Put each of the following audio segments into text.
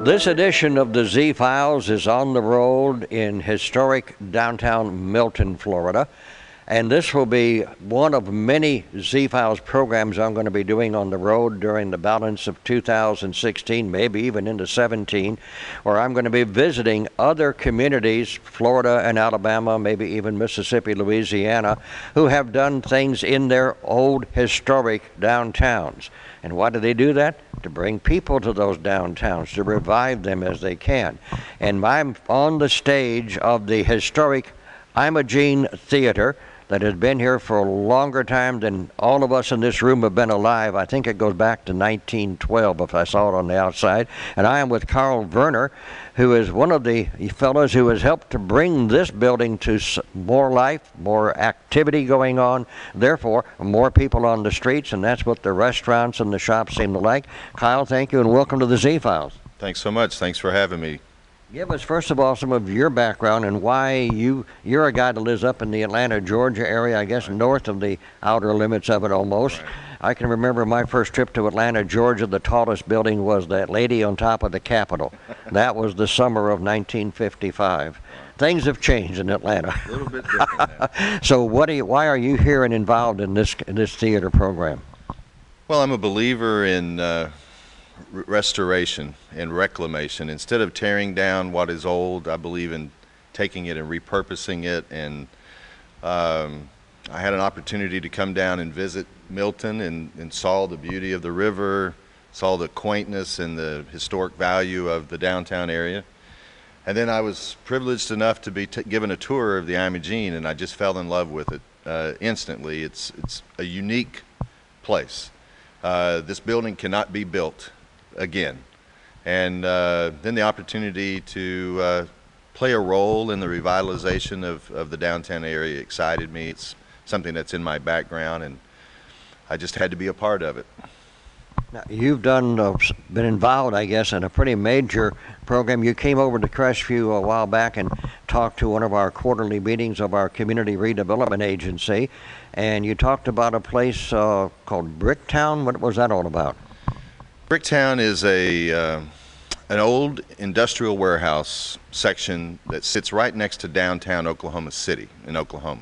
This edition of the Z-Files is on the road in historic downtown Milton, Florida. And this will be one of many Z-Files programs I'm going to be doing on the road during the balance of 2016, maybe even into 17, where I'm going to be visiting other communities, Florida and Alabama, maybe even Mississippi, Louisiana, who have done things in their old historic downtowns. And why do they do that? To bring people to those downtowns, to revive them as they can. And I'm on the stage of the historic Imogene Theatre that has been here for a longer time than all of us in this room have been alive. I think it goes back to 1912 if I saw it on the outside. And I am with Kyle Verner, who is one of the fellows who has helped to bring this building to more life, more activity going on, therefore more people on the streets, and that's what the restaurants and the shops seem to like. Kyle, thank you and welcome to the Z-Files. Thanks so much. Thanks for having me. Give us, first of all, some of your background and why you're a guy that lives up in the Atlanta, Georgia area, I guess north of the outer limits of it almost. Right. I can remember my first trip to Atlanta, Georgia. The tallest building was that lady on top of the Capitol. That was the summer of 1955. Things have changed in Atlanta. A little bit different now. So why are you here and involved in this theater program? Well, I'm a believer in restoration and reclamation. Instead of tearing down what is old, I believe in taking it and repurposing it. And I had an opportunity to come down and visit Milton and saw the beauty of the river, saw the quaintness and the historic value of the downtown area. And then I was privileged enough to be given a tour of the Imogene, and I just fell in love with it instantly. It's a unique place. This building cannot be built again. And then the opportunity to play a role in the revitalization of the downtown area excited me. It's something that's in my background, and I just had to be a part of it. Now, you've been involved, I guess, in a pretty major program. You came over to Crestview a while back and talked to one of our quarterly meetings of our Community Redevelopment Agency, and you talked about a place called Bricktown. What was that all about? Bricktown is an old industrial warehouse section that sits right next to downtown Oklahoma City in Oklahoma.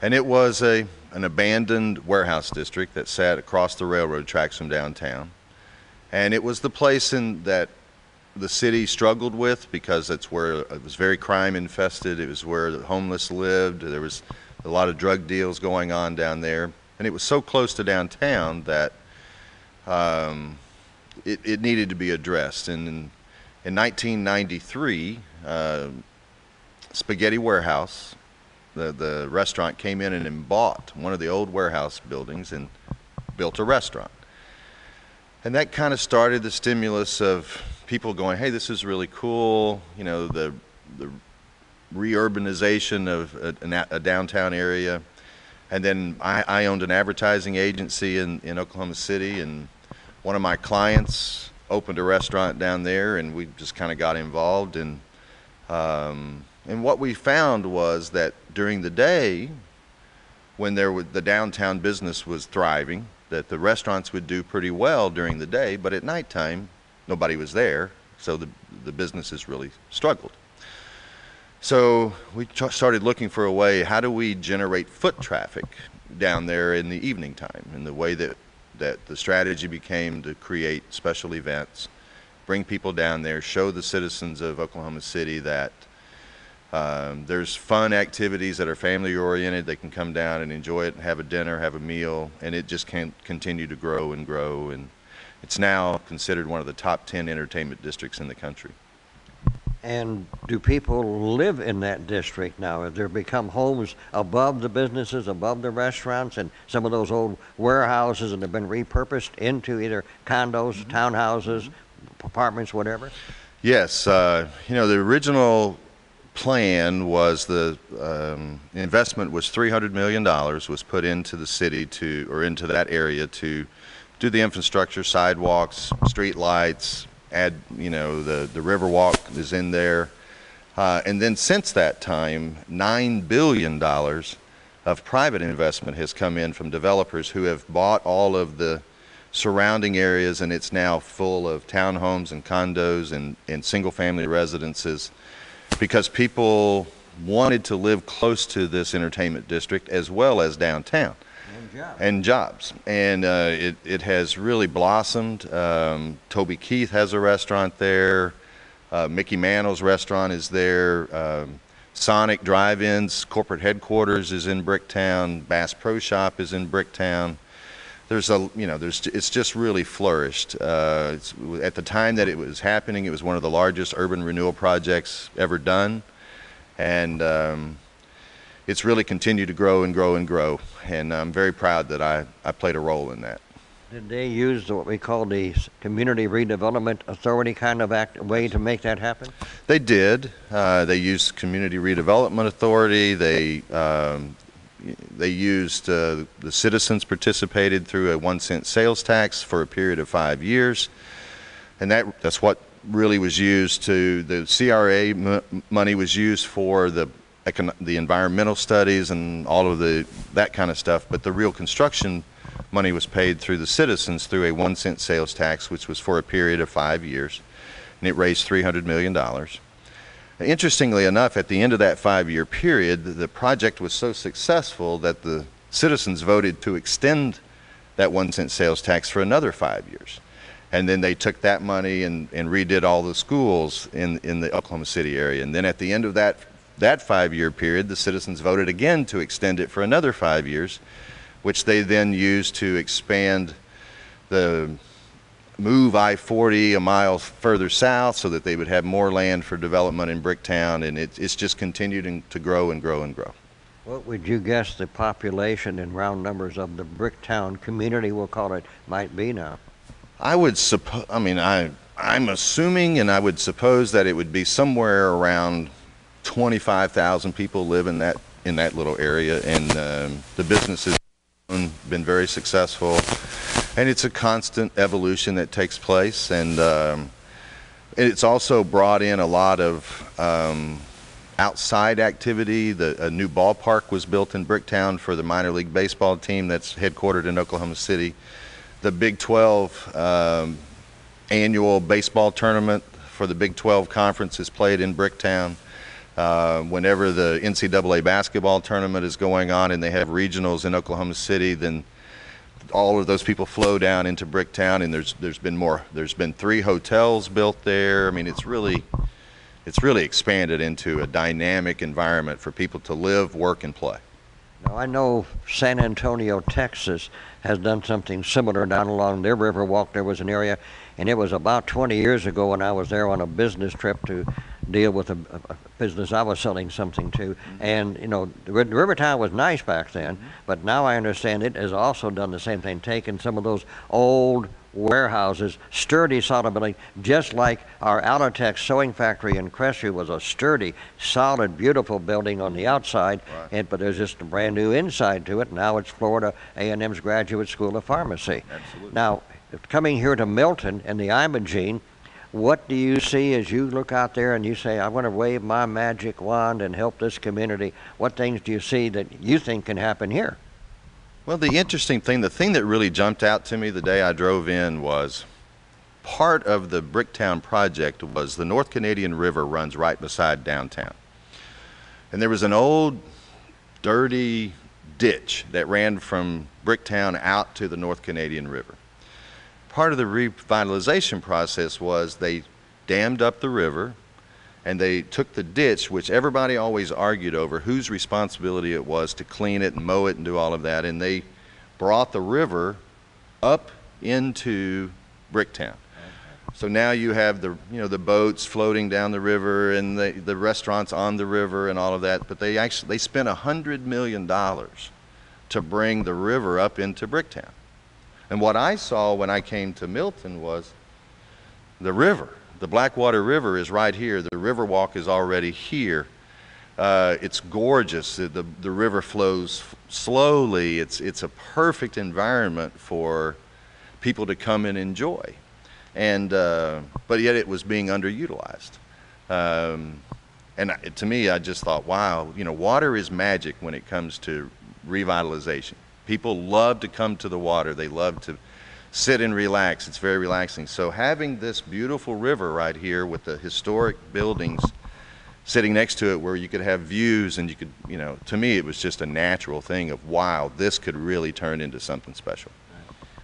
And it was an abandoned warehouse district that sat across the railroad tracks from downtown. And it was the place that the city struggled with because that's where it was very crime infested. It was where the homeless lived. There was a lot of drug deals going on down there. And it was so close to downtown that it needed to be addressed. And in 1993, Spaghetti Warehouse, the restaurant, came in and bought one of the old warehouse buildings and built a restaurant. And that kind of started the stimulus of people going, hey, this is really cool. You know, the reurbanization of a downtown area. And then I owned an advertising agency in Oklahoma City, and one of my clients opened a restaurant down there, and we just kind of got involved. And what we found was that during the day, when the downtown business was thriving, that the restaurants would do pretty well during the day, but at nighttime, nobody was there, so the businesses really struggled. So we started looking for a way, how do we generate foot traffic down there in the evening time? And the way that the strategy became to create special events, bring people down there, show the citizens of Oklahoma City that there's fun activities that are family oriented. They can come down and enjoy it and have a dinner, have a meal, and it just can continue to grow and grow. And it's now considered one of the top 10 entertainment districts in the country. And do people live in that district now? Have there become homes above the businesses, above the restaurants, and some of those old warehouses that have been repurposed into either condos, townhouses, apartments, whatever? Yes. You know, the original plan was the investment was $300 million was put into the city into that area to do the infrastructure, sidewalks, street lights, add, you know, the river walk is in there. And then since that time, $9 billion of private investment has come in from developers who have bought all of the surrounding areas, and it's now full of townhomes and condos and single-family residences because people wanted to live close to this entertainment district as well as downtown. And jobs. And it has really blossomed. Toby Keith has a restaurant there. Mickey Mantle's restaurant is there. Sonic Drive-In's corporate headquarters is in Bricktown. Bass Pro Shop is in Bricktown. It's just really flourished. At the time that it was happening, it was one of the largest urban renewal projects ever done. And it's really continued to grow and grow and grow, and I'm very proud that I played a role in that. Did they use what we call the Community Redevelopment Authority kind of way to make that happen? They did. They used Community Redevelopment Authority. They used the citizens participated through a 1-cent sales tax for a period of 5 years, and that's what really was used to. The CRA money was used for the environmental studies and all of that kind of stuff, but the real construction money was paid through the citizens through a 1-cent sales tax, which was for a period of 5 years, and it raised $300 million. Interestingly enough, at the end of that 5-year period, the project was so successful that the citizens voted to extend that 1-cent sales tax for another 5 years. And then they took that money and redid all the schools in the Oklahoma City area. And then at the end of that 5-year period, the citizens voted again to extend it for another 5 years, which they then used to expand move I-40 a mile further south so that they would have more land for development in Bricktown, and it's just continued to grow and grow and grow. What would you guess the population in round numbers of the Bricktown community, we'll call it, might be now? I would suppose, I'm assuming, and I would suppose that it would be somewhere around 25,000 people live in that little area, and the business has been very successful, and it's a constant evolution that takes place, and it's also brought in a lot of outside activity. A new ballpark was built in Bricktown for the minor league baseball team that's headquartered in Oklahoma City. The Big 12 annual baseball tournament for the Big 12 conference is played in Bricktown. Whenever the NCAA basketball tournament is going on and they have regionals in Oklahoma City, then all of those people flow down into Bricktown, and there's been 3 hotels built there. I mean, it's really expanded into a dynamic environment for people to live, work, and play. Now, I know San Antonio, Texas has done something similar down along their Riverwalk. There was an area, and it was about 20 years ago when I was there on a business trip to deal with a business I was selling something to. And, Rivertown was nice back then, but now I understand it has also done the same thing, taken some of those old warehouses, sturdy, solid building, just like our Alatex sewing factory in Crestview was a sturdy, solid, beautiful building on the outside, right. But there's just a brand new inside to it. Now it's Florida A&M's Graduate School of Pharmacy. Absolutely. Now, coming here to Milton and the Imogene, what do you see as you look out there and you say, I want to wave my magic wand and help this community? What things do you see that you think can happen here? Well, the thing that really jumped out to me the day I drove in was part of the Bricktown project was the North Canadian River runs right beside downtown. And there was an old, dirty ditch that ran from Bricktown out to the North Canadian River. Part of the revitalization process was they dammed up the river, and they took the ditch, which everybody always argued over whose responsibility it was to clean it and mow it and do all of that, and they brought the river up into Bricktown. So now you have the boats floating down the river and the restaurants on the river and all of that, but they spent $100 million to bring the river up into Bricktown. And what I saw when I came to Milton was the river. The Blackwater River is right here. The Riverwalk is already here. It's gorgeous. The river flows slowly. It's a perfect environment for people to come and enjoy. And but yet it was being underutilized. And to me, I just thought, wow, water is magic when it comes to revitalization. People love to come to the water. They love to sit and relax. It's very relaxing. So having this beautiful river right here with the historic buildings sitting next to it where you could have views and you could, you know, to me it was just a natural thing of, wow, this could really turn into something special.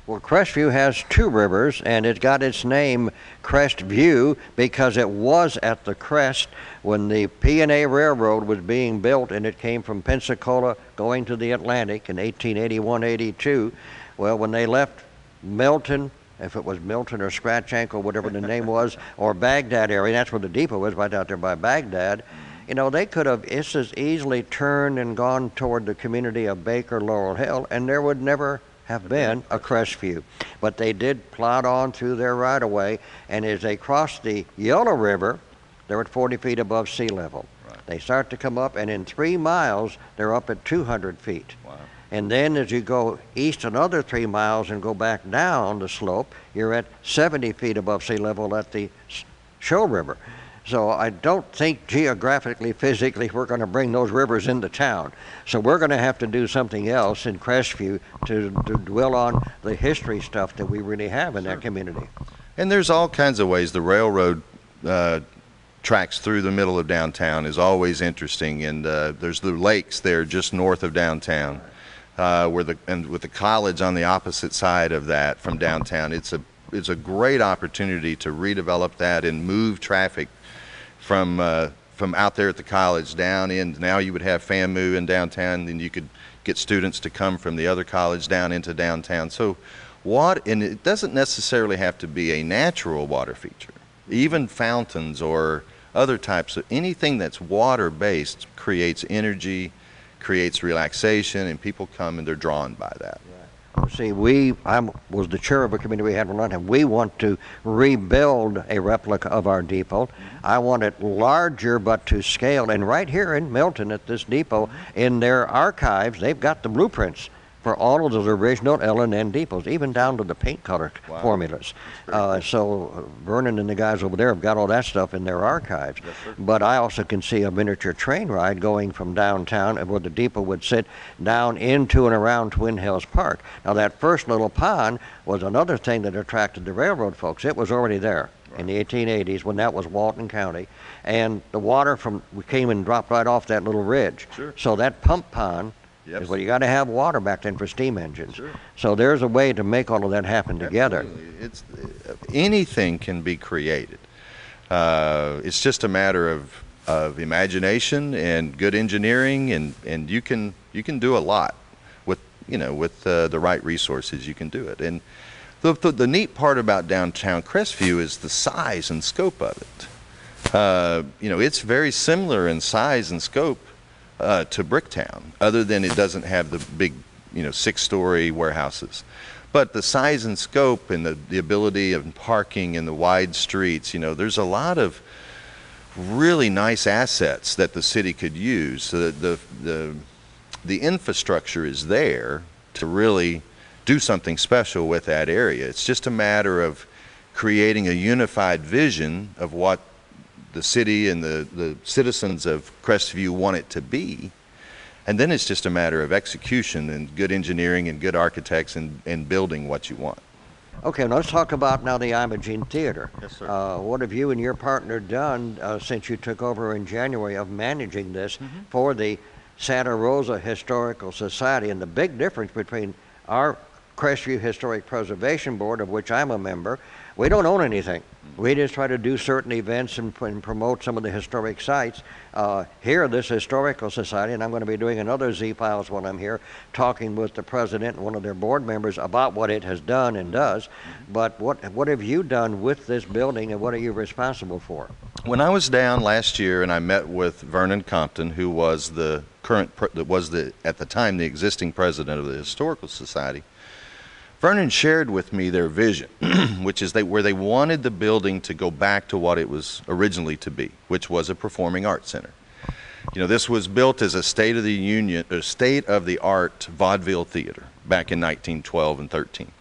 Well, Crestview has two rivers, and it got its name Crestview because it was at the crest when the P&A Railroad was being built, and it came from Pensacola going to the Atlantic in 1881-82. Well, when they left Milton, if it was Milton or Scratch Ankle, whatever the name was, or Baghdad area, that's where the depot was, right out there by Baghdad, you know, they could have just as easily turned and gone toward the community of Baker, Laurel Hill, and there would never have been a Crestview. But they did plod on through their right-of-way, and as they crossed the Yellow River, they're at 40 feet above sea level. Right. They start to come up, and in 3 miles, they're up at 200 feet. Wow. And then as you go east another 3 miles and go back down the slope, you're at 70 feet above sea level at the Show River. So I don't think geographically, physically, we're going to bring those rivers into town. So we're going to have to do something else in Crestview to dwell on the history stuff that we really have in that community. And there's all kinds of ways. The railroad tracks through the middle of downtown is always interesting, and there's the lakes there just north of downtown, and with the college on the opposite side of that from downtown. It's a great opportunity to redevelop that and move traffic from out there at the college down in. Now you would have FAMU in downtown, and you could get students to come from the other college down into downtown. So and it doesn't necessarily have to be a natural water feature. Even fountains or other types of anything that's water-based creates energy, creates relaxation, and people come and they're drawn by that. See, I was the chair of a committee we had in London. We want to rebuild a replica of our depot. I want it larger, but to scale. And right here in Milton at this depot, in their archives, they've got the blueprints for all of those original L&N depots, even down to the paint color formulas. So Vernon and the guys over there have got all that stuff in their archives. Yes, but I also can see a miniature train ride going from downtown where the depot would sit down into and around Twin Hills Park. Now that first little pond was another thing that attracted the railroad folks. It was already there in the 1880s when that was Walton County. And the water came and dropped right off that little ridge. Sure. So that pump pond is well, you got to have water back then for steam engines. Sure. So there's a way to make all of that happen together. It's anything can be created. It's just a matter of imagination and good engineering, and you can do a lot with the right resources. You can do it. And the neat part about downtown Crestview is the size and scope of it. It's very similar in size and scope to Bricktown, other than it doesn't have the big, 6-story warehouses. But the size and scope and the ability of parking and the wide streets, there's a lot of really nice assets that the city could use. So that the infrastructure is there to really do something special with that area. It's just a matter of creating a unified vision of what the city and the citizens of Crestview want it to be. And then it's just a matter of execution and good engineering and good architects and building what you want. Okay, let's talk about now the Imogene Theatre. Yes, sir. What have you and your partner done since you took over in January of managing this for the Santa Rosa Historical Society? And the big difference between our Crestview Historic Preservation Board, of which I'm a member, we don't own anything. We just try to do certain events and promote some of the historic sites. Here, this Historical Society, and I'm going to be doing another Z-Files when I'm here, talking with the president and one of their board members about what it has done and does. But what have you done with this building, and what are you responsible for? When I was down last year and I met with Vernon Compton, who was at the time the existing president of the Historical Society, Vernon shared with me their vision, which is where they wanted the building to go back to what it was originally to be, which was a performing arts center. This was built as a state-of-the-art vaudeville theater back in 1912 and 13.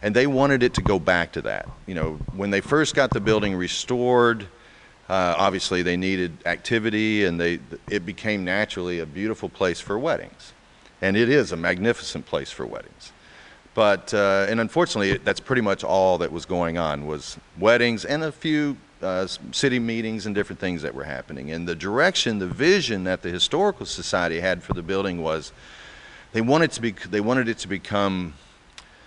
And they wanted it to go back to that. When they first got the building restored, obviously they needed activity, and it became naturally a beautiful place for weddings. And it is a magnificent place for weddings. But, and unfortunately, that's pretty much all that was going on, was weddings and a few city meetings and different things that were happening. And the direction, the vision that the Historical Society had for the building was they wanted it to become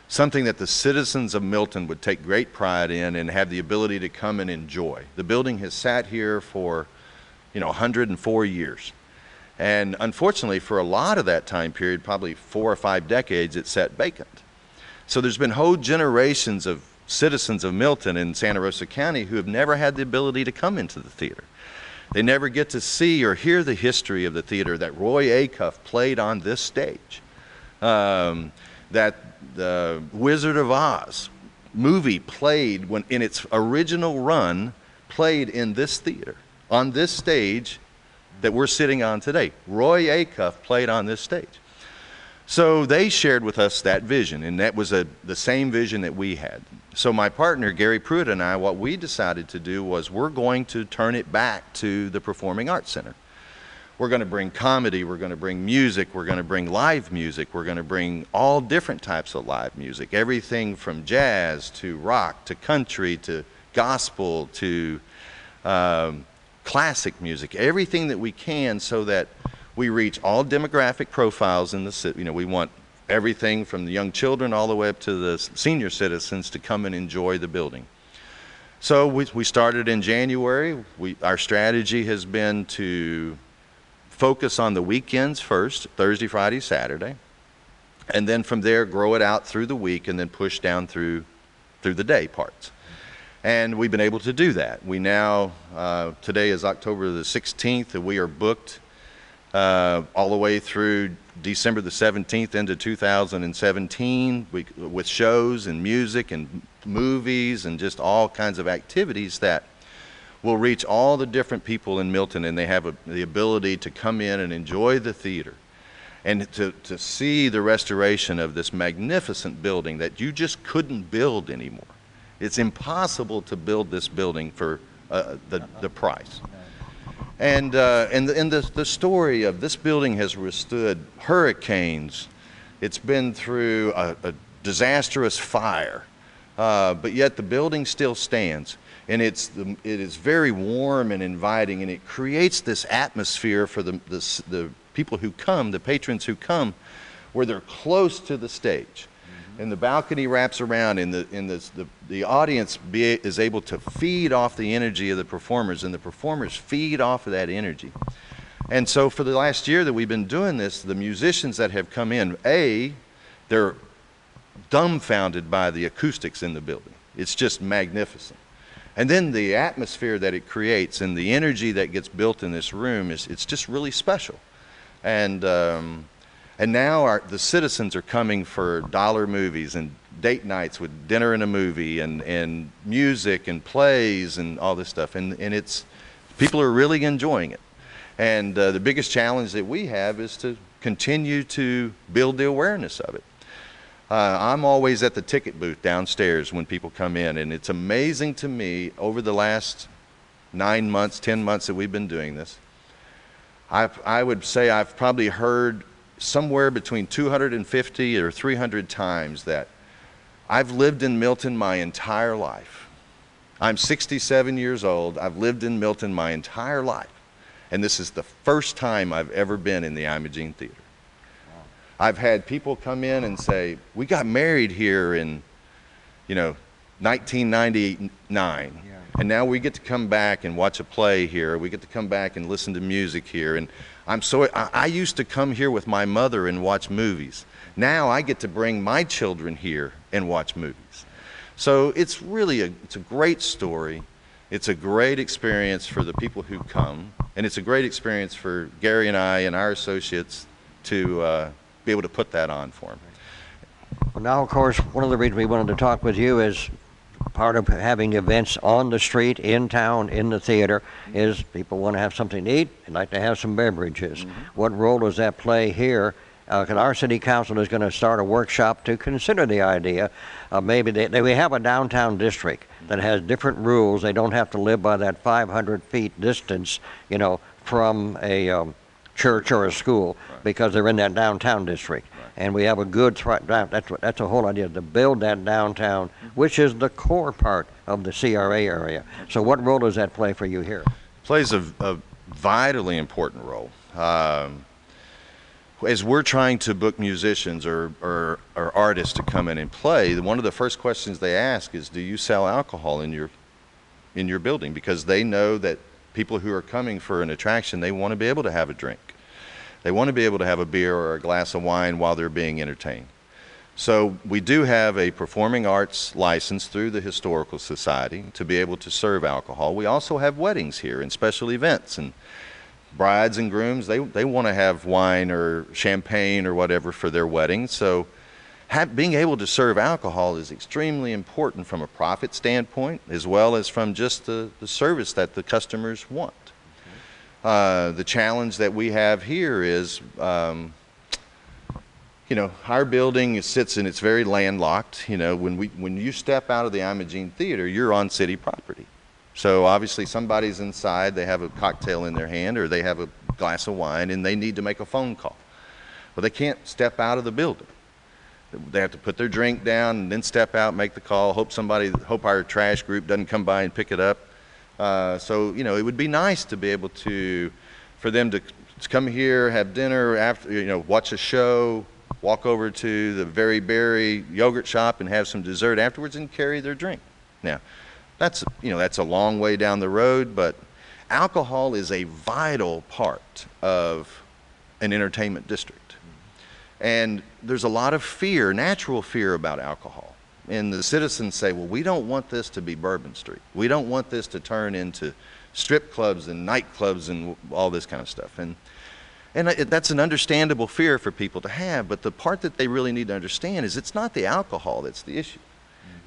something that the citizens of Milton would take great pride in and have the ability to come and enjoy. The building has sat here for, 104 years. And unfortunately, for a lot of that time period, probably 4 or 5 decades, it sat vacant. So there's been whole generations of citizens of Milton and Santa Rosa County who have never had the ability to come into the theater. They never get to see or hear the history of the theater, that Roy Acuff played on this stage, that the Wizard of Oz movie played when in its original run, played in this theater, on this stage that we're sitting on today. Roy Acuff played on this stage. So they shared with us that vision, and that was the same vision that we had. So my partner, Gary Pruitt, and I, what we decided to do was we're going to turn it back to the Performing Arts Center. We're going to bring comedy, we're going to bring music, we're going to bring live music, we're going to bring all different types of live music, everything from jazz to rock to country to gospel to classic music, everything that we can, so that we reach all demographic profiles in the city. We want everything from the young children all the way up to the senior citizens to come and enjoy the building. So we started in January. Our strategy has been to focus on the weekends first, Thursday, Friday, Saturday, and then from there grow it out through the week and then push down through the day parts. And we've been able to do that. We now, today is October the 16th, and we are booked all the way through December the 17th into 2017 with shows and music and movies and just all kinds of activities that will reach all the different people in Milton, and they have the ability to come in and enjoy the theater and to see the restoration of this magnificent building that you just couldn't build anymore. It's impossible to build this building for the price. And the story of this building has withstood hurricanes. It's been through a disastrous fire, but yet the building still stands. And it is very warm and inviting, and it creates this atmosphere for the people who come, the patrons who come, where they're close to the stage. And the balcony wraps around, and the audience is able to feed off the energy of the performers, and the performers feed off of that energy. And so for the last year that we've been doing this, the musicians that have come in, they're dumbfounded by the acoustics in the building. It's just magnificent. And then the atmosphere that it creates and the energy that gets built in this room, it's just really special. And now the citizens are coming for dollar movies and date nights with dinner and a movie and music and plays and all this stuff. And people are really enjoying it. And the biggest challenge that we have is to continue to build the awareness of it. I'm always at the ticket booth downstairs when people come in, and it's amazing to me over the last 9 months, 10 months that we've been doing this. I would say I've probably heard somewhere between 250 or 300 times that I've lived in Milton my entire life. I'm 67 years old. I've lived in Milton my entire life. And this is the first time I've ever been in the Imogene Theatre. Wow. I've had people come in and say, we got married here in, 1999. Yeah. And now we get to come back and watch a play here. We get to come back and listen to music here. And I used to come here with my mother and watch movies. Now I get to bring my children here and watch movies. So it's really it's a great story. It's a great experience for the people who come. And it's a great experience for Gary and I and our associates to be able to put that on for them. Well, now, of course, one of the reasons we wanted to talk with you is part of having events on the street, in town, in the theater, is people want to have something to eat and like to have some beverages. Mm-hmm. What role does that play here? Because our city council is going to start a workshop to consider the idea of maybe we have a downtown district that has different rules. They don't have to live by that 500 feet distance, from a church or a school, right, because they're in that downtown district. Right. and we have a good that's a whole idea to build that downtown, which is the core part of the CRA area. So what role does that play for you here? Plays a vitally important role. As we're trying to book musicians or artists to come in and play, one of the first questions they ask is, do you sell alcohol in your building? Because they know that people who are coming for an attraction, they want to be able to have a drink. They want to be able to have a beer or a glass of wine while they're being entertained. So we do have a performing arts license through the Historical Society to be able to serve alcohol. We also have weddings here and special events, and brides and grooms, they want to have wine or champagne or whatever for their wedding. So being able to serve alcohol is extremely important from a profit standpoint, as well as from just the service that the customers want. The challenge that we have here is, you know, our building sits and it's very landlocked. You know, when you step out of the Imogene Theatre, you're on city property. So obviously somebody's inside, they have a cocktail in their hand or they have a glass of wine and they need to make a phone call. Well, they can't step out of the building. They have to put their drink down and then step out, make the call, hope our trash group doesn't come by and pick it up. So, you know, it would be nice to be able for them to come here, have dinner, after, you know, watch a show, walk over to the Very Berry yogurt shop and have some dessert afterwards and carry their drink. Now, that's a long way down the road, but alcohol is a vital part of an entertainment district. And there's a lot of fear, natural fear about alcohol. And the citizens say, well, we don't want this to be Bourbon Street. We don't want this to turn into strip clubs and nightclubs and all this kind of stuff. And that's an understandable fear for people to have, but the part that they really need to understand is it's not the alcohol that's the issue.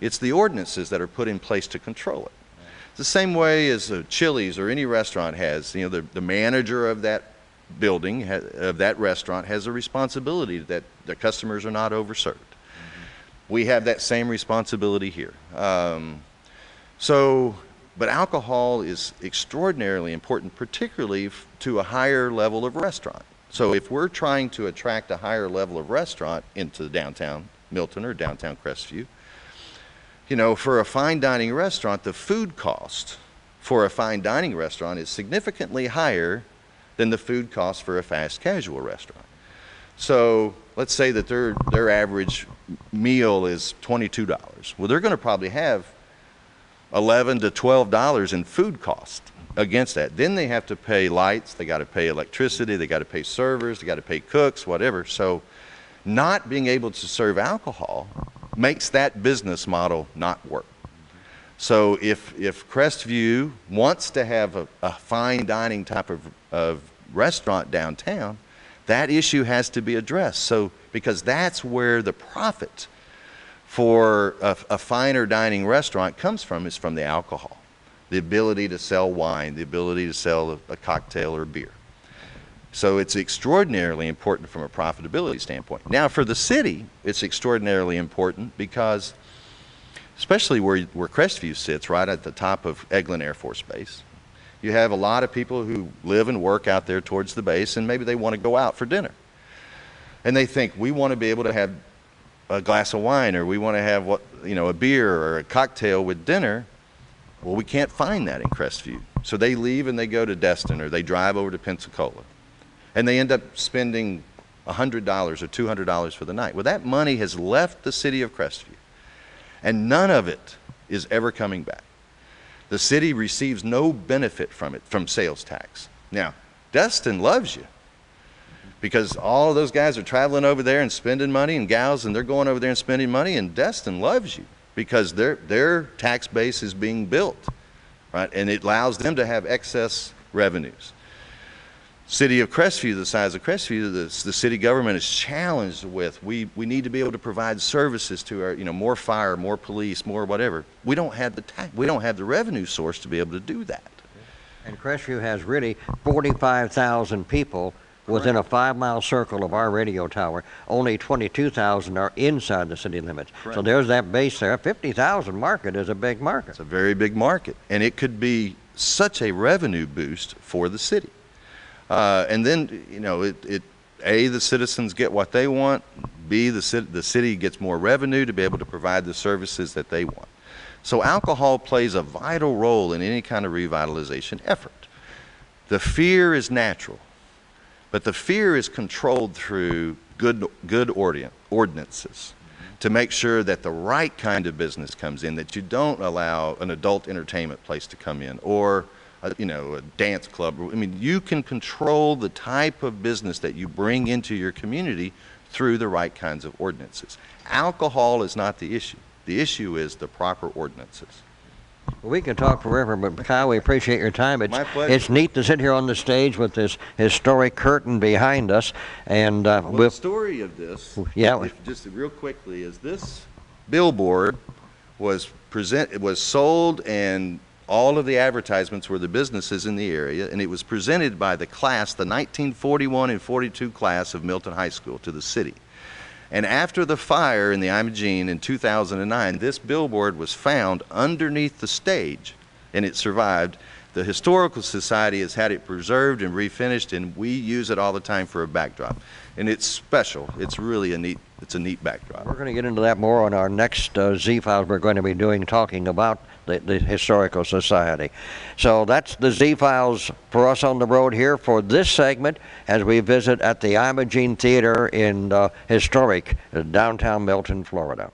It's the ordinances that are put in place to control it. It's the same way as a Chili's or any restaurant has. You know, the manager of that building, of that restaurant, has a responsibility that the customers are not overserved. We have that same responsibility here. But alcohol is extraordinarily important, particularly to a higher level of restaurant. So if we're trying to attract a higher level of restaurant into downtown Milton or downtown Crestview, you know, for a fine dining restaurant, the food cost for a fine dining restaurant is significantly higher than the food cost for a fast casual restaurant. So let's say that their average meal is $22. Well, they're going to probably have $11 to $12 in food cost against that. Then they have to pay lights, they got to pay electricity, they got to pay servers, they got to pay cooks, whatever. So not being able to serve alcohol makes that business model not work. So if Crestview wants to have a fine dining type of restaurant downtown, that issue has to be addressed. So because that's where the profit for a finer dining restaurant comes from, is from the alcohol. The ability to sell wine, the ability to sell a cocktail or beer. So it's extraordinarily important from a profitability standpoint. Now for the city, it's extraordinarily important because, especially where Crestview sits, right at the top of Eglin Air Force Base, you have a lot of people who live and work out there towards the base, and maybe they want to go out for dinner. And they think, we want to be able to have a glass of wine, or we want to have a beer or a cocktail with dinner. Well, we can't find that in Crestview. So they leave and they go to Destin, or they drive over to Pensacola. And they end up spending $100 or $200 for the night. Well, that money has left the city of Crestview, and none of it is ever coming back. The city receives no benefit from it, from sales tax. Now, Destin loves you, because all of those guys are traveling over there and spending money, and gals, and they're going over there and spending money, and Destin loves you because their tax base is being built, right? And it allows them to have excess revenues. City of Crestview, the size of Crestview, the city government is challenged with, we need to be able to provide services to our, more fire, more police, more whatever. We don't have the revenue source to be able to do that. And Crestview has really 45,000 people within a 5-mile circle of our radio tower. Only 22,000 are inside the city limits. Correct. So there's that base there. 50,000 market is a big market. It's a very big market, and it could be such a revenue boost for the city. And then, the citizens get what they want. B, the city gets more revenue to be able to provide the services that they want. So alcohol plays a vital role in any kind of revitalization effort. The fear is natural, but the fear is controlled through good ordinances to make sure that the right kind of business comes in, that you don't allow an adult entertainment place to come in, or a dance club. I mean, you can control the type of business that you bring into your community through the right kinds of ordinances. Alcohol is not the issue. The issue is the proper ordinances. We could talk forever, but Kyle, we appreciate your time. My pleasure. It's neat to sit here on the stage with this historic curtain behind us. And the story of this, just real quickly, is this billboard was sold, and all of the advertisements were the businesses in the area, and it was presented by the 1941 and 42 class of Milton High School to the city. And after the fire in the Imogene in 2009, this billboard was found underneath the stage, and it survived. The Historical Society has had it preserved and refinished, and we use it all the time for a backdrop. And it's special. It's really a neat backdrop. We're going to get into that more on our next Z-Files we're going to be doing, talking about the Historical Society. So that's the Z-Files for us on the road here for this segment as we visit at the Imogene Theatre in historic downtown Milton, Florida.